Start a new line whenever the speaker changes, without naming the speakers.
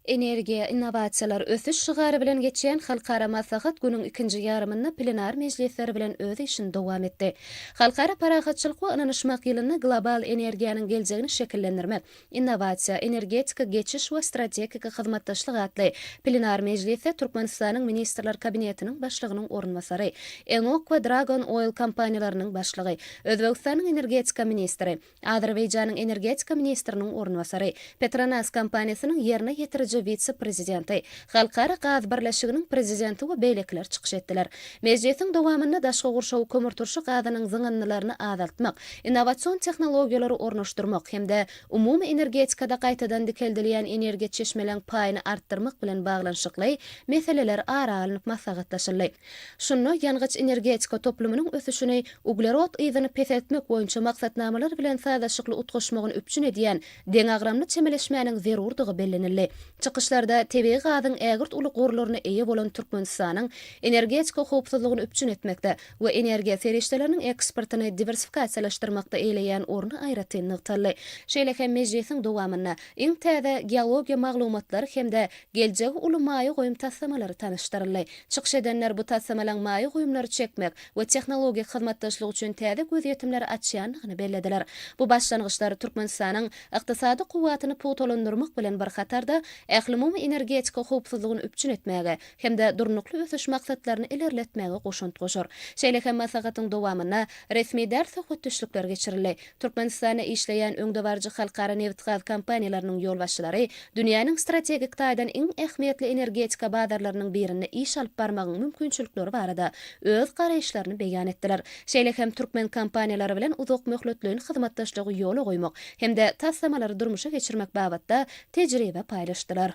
Energiya innovasiyalar ösüş şygary bilen geçen halkara maslahat günüň ikinji ýarymynda plenar mejlisleri bilen öz işini dowam etdi. Halkara parahatçylyk we ynanyşmak ýylyny global energiýanyň geljegini şekillendirmek, innovasiýa, energetika geçiş we strategik hyzmatdaşlyk atly plenar mejlisi Türkmenistanyň ministrler kabinetiniň başlygynyň orunbasary, Enok we Dragon Oil kompaniýalarynyň başlygy, Özbegistanyň energetika ministri, Azerbaýjanyň energetika ministriniň orunbasary, Petronas kompaniýasynyň ýerine ýetiriji vitse-prezidenti, Halkara gaz birleşiginiň prezidenti we beýlekler çykyş etdiler. Mejlisiň dowamynda daşky gurşaw kömür turşy gazynyň zyňynlaryny azaltmak, innowasion tehnologiýalary ornaşdyrmak hemde umumy energetikada gaýtadan dikeldilýän energiýa çeşmeleň paýyny artdyrmak bilen baglanşykly meseleler ara alynıp maslahatlaşyldy. Şunu ýangyç energetika toplumynyň ösüşini uglerod ýzyny pesetmek boýunça maksatnamalar bilen sadaşykly utgaşmagyny üpçün edýän deň agramly çemeleşmäniň zerurdygy bellenildi. Çykyşlarda tebii gazyň ägirt uly gorlaryna eýe bolan Türkmenistanyň energetika howpsuzlygyny üpçün etmekde we energiýa serişdeleriniň eksportyny diversifikasiýalaşdyrmakda eýleýän orny aýratyn nyktaly. Şeýle hem mejlisiň dowamyna iň täze geologiýa maglumatlary hemde geljegi uly maýy goýum tassamalary tanyşdyryldy. Çykyş edenler bu tassamalaryň maýy goýumlary çekmek we tehnologik hyzmatdaşlyk üçin täze göz ýetimleri açýanlygyny bellediler. Bu başlangyçlar Türkmenistanyň ykdysady kuwwatyny putolandyrmak bilen bir hatarda ählimumy energetika howpsuzlygyny üpçün etmäge hemde durnukly ösüş maksatlaryny ilerletmäge goşunt goşar. Şeýle hem maslahatyň dowamyna resmi därs hötüşlikler geçirildi. Türkmenistana işleýän öňdebarjy halkara neft gaz kompaniýalarynyň ýolbaşçylary dünýäniň strategik taýdan iň ähmiýetli energetika bazarlarynyň birine iş alyp barmagyň mümkinçilikleri barada öz garaýşlaryny beýan etdiler. Şeýle hem türkmen kompaniýalary bilen uzak möhletliň hyzmatdaşlygy ýoly goýmak hemde tassamalary durmuşa geçirmek babatda tejribe paýlaşdylar.